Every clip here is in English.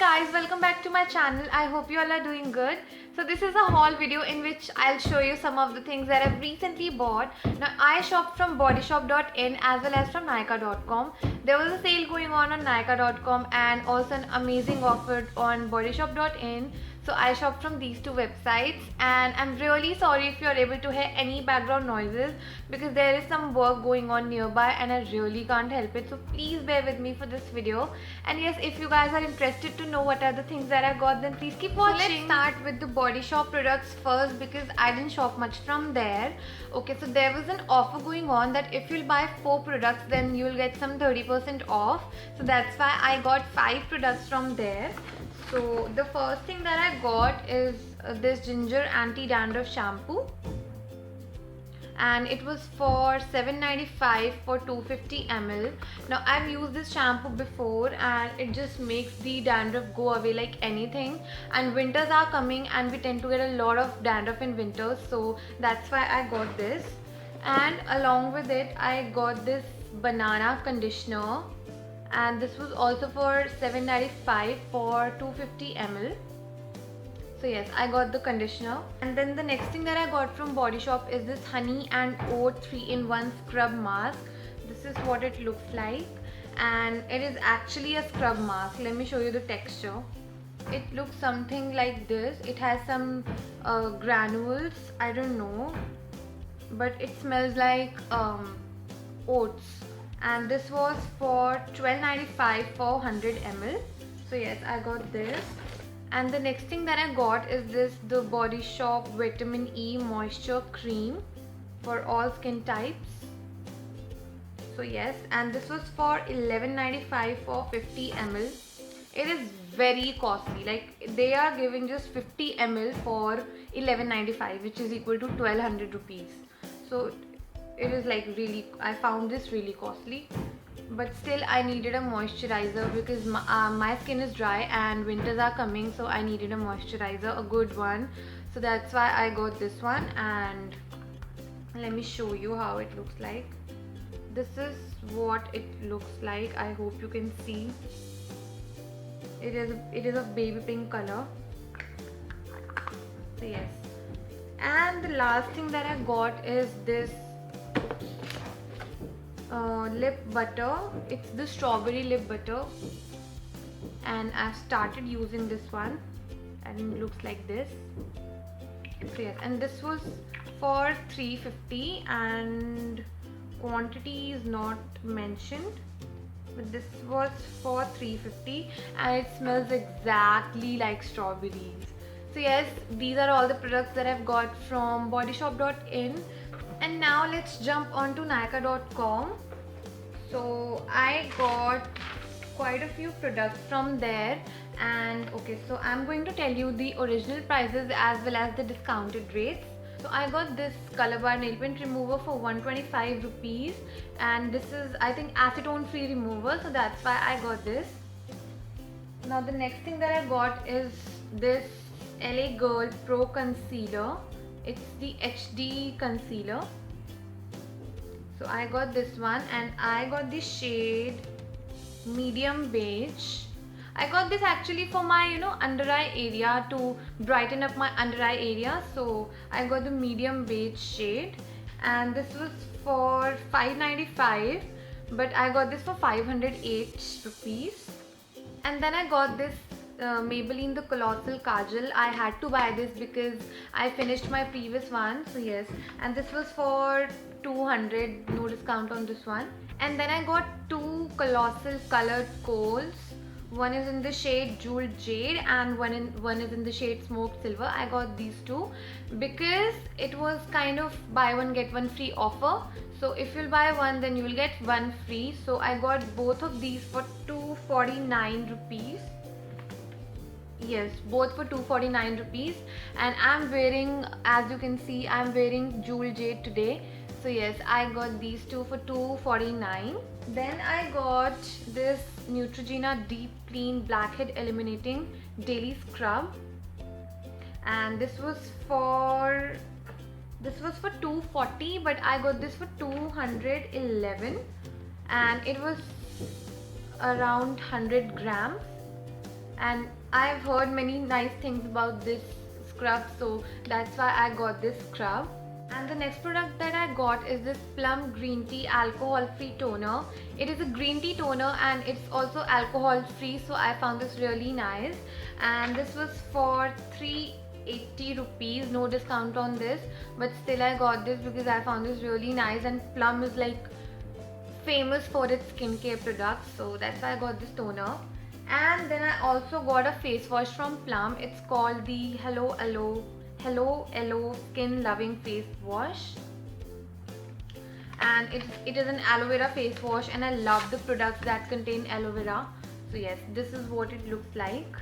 guys, welcome back to my channel. I hope you all are doing good. So this is a haul video in which I'll show you some of the things that I've recently bought. Now I shopped from bodyshop.in as well as from Nykaa.com. There was a sale going on Nykaa.com and also an amazing offer on bodyshop.in. So I shopped from these two websites and I'm really sorry if you're able to hear any background noises because there is some work going on nearby and I really can't help it. So please bear with me for this video. And yes, if you guys are interested to know what are the things that I got, then please keep watching. So let's start with the Body Shop products first because I didn't shop much from there. Okay, so there was an offer going on that if you'll buy 4 products then you'll get some 30% off. So that's why I got 5 products from there. So the first thing that I got is this ginger anti-dandruff shampoo, and it was for $7.95 for 250 ml. Now I've used this shampoo before and it just makes the dandruff go away like anything, and winters are coming and we tend to get a lot of dandruff in winters, so that's why I got this. And along with it I got this banana conditioner, and this was also for $7.95 for 250 ml. So yes, I got the conditioner. And then the next thing that I got from Body Shop is this honey and oat 3-in-1 scrub mask. This is what it looks like, and it is actually a scrub mask. Let me show you the texture. It looks something like this. It has some granules, I don't know, but it smells like oats. And this was for $12.95 for 100 ml. So yes, I got this. And the next thing that I got is this the Body Shop Vitamin E Moisture Cream for all skin types. So yes, and this was for $11.95 for 50 ml. It is very costly, like they are giving just 50 ml for $11.95, which is equal to 1200 rupees. So it is like really, I found this really costly, but still I needed a moisturizer because my skin is dry and winters are coming, so I needed a moisturizer, a good one. So that's why I got this one, and let me show you how it looks like. This is what it looks like. I hope you can see. It is a baby pink color. So yes, and the last thing that I got is this lip butter. It's the strawberry lip butter, and I've started using this one and it looks like this. So yes, and this was for $3.50 and quantity is not mentioned, but this was for $3.50 and it smells exactly like strawberries. So yes, these are all the products that I've got from bodyshop.in. And now let's jump on to Nykaa.com. So I got quite a few products from there, and okay, so I'm going to tell you the original prices as well as the discounted rates. So I got this Color Bar nail paint remover for 125 rupees, and this is, I think, acetone free remover, so that's why I got this. Now the next thing that I got is this LA Girl Pro Concealer. It's the HD concealer. So I got this one, and I got the shade medium beige. I got this actually for my under eye area, to brighten up my under eye area. So I got the medium beige shade, and this was for $5.95, but I got this for 508 rupees. And then I got this Maybelline the Colossal Kajal. I had to buy this because I finished my previous one. So yes, and this was for 200, no discount on this one. And then I got 2 Colossal colored koals. One is in the shade Jeweled Jade and one is in the shade Smoked Silver. I got these two because it was kind of buy one get one free offer. So if you'll buy one, then you will get one free. So I got both of these for 249 rupees. Yes, both for 249 rupees, and I'm wearing, as you can see, I'm wearing Jewel Jade today. So yes, I got these two for 249. Then I got this Neutrogena Deep Clean Blackhead Eliminating Daily Scrub, and this was for 240, but I got this for 211, and it was around 100 grams. and I've heard many nice things about this scrub, so that's why I got this scrub. And the next product that I got is this Plum Green Tea Alcohol Free Toner. It is a green tea toner and it's also alcohol free, so I found this really nice. And this was for 380 rupees, no discount on this, but still I got this because I found this really nice, and Plum is like famous for its skincare products, so that's why I got this toner. And then I also got a face wash from Plum. It's called the Hello Aloe Skin Loving Face Wash, and it is an aloe vera face wash, and I love the products that contain aloe vera. So yes, this is what it looks like,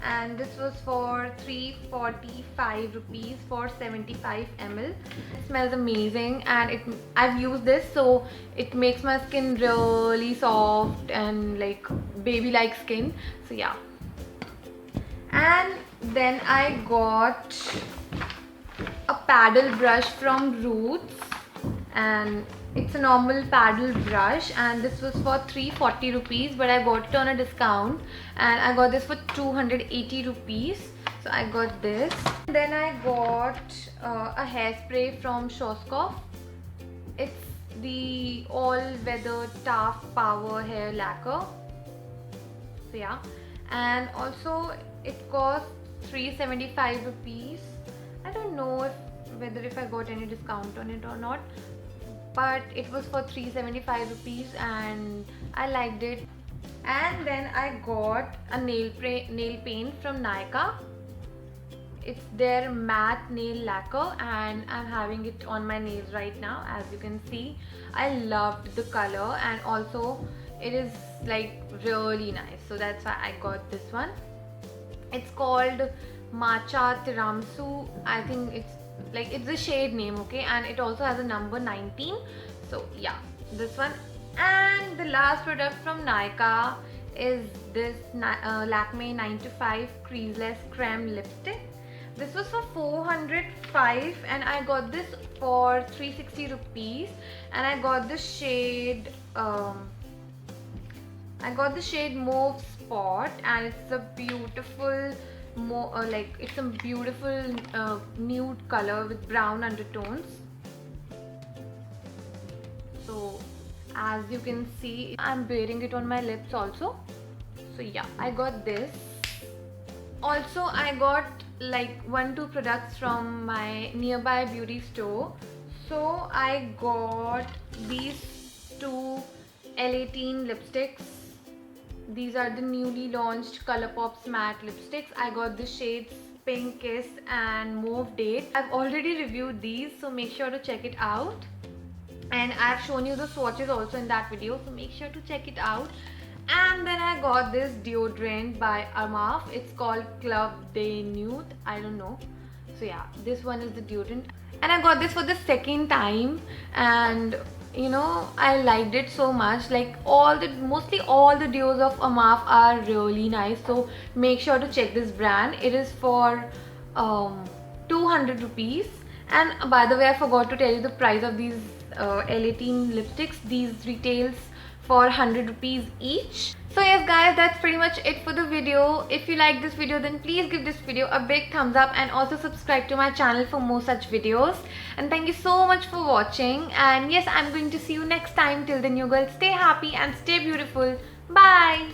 and this was for 345 rupees for 75 ml. It smells amazing, and I've used this, so it makes my skin really soft and like baby like skin. So yeah. And then I got a paddle brush from Roots, and it's a normal paddle brush, and this was for 340 rupees, but I got it on a discount and I got this for 280 rupees. So I got this. Then I got a hairspray from Schwarzkopf. It's the all-weather Taft Power hair lacquer. So yeah, and also it cost 375 rupees. I don't know whether if I got any discount on it or not, but it was for 375 rupees and I liked it. And then I got a nail paint from Nykaa. It's their matte nail lacquer, and I'm having it on my nails right now. As you can see, I loved the color, and also it is like really nice, so that's why I got this one. It's called Matcha Tiramisu. I think it's a shade name, okay, and it also has a number 19. So yeah, this one. And the last product from Nykaa is this Lakme 9 to 5 creaseless creme lipstick. This was for 405 and I got this for 360 rupees, and I got the shade Mauve Spot, and it's a beautiful nude color with brown undertones. So as you can see, I'm wearing it on my lips also. So yeah, I got this. Also I got like 1-2 products from my nearby beauty store. So I got these 2 L18 lipsticks. These are the newly launched Colourpop's matte lipsticks. I got the shades Pink Kiss and Mauve Date. I've already reviewed these, so make sure to check it out. And I've shown you the swatches also in that video, so make sure to check it out. And then I got this deodorant by Amaf. It's called Club de Nude. I don't know. So yeah, this one is the deodorant. And I got this for the second time, and you know, I liked it so much. Like mostly all the deos of Amaf are really nice, so make sure to check this brand. It is for 200 rupees. And by the way, I forgot to tell you the price of these L18 lipsticks. These retails for 100 rupees each. So yes guys, that's pretty much it for the video. If you like this video, then please give this video a big thumbs up and also subscribe to my channel for more such videos. And thank you so much for watching. And yes, I'm going to see you next time. Till then, you girls stay happy and stay beautiful. Bye.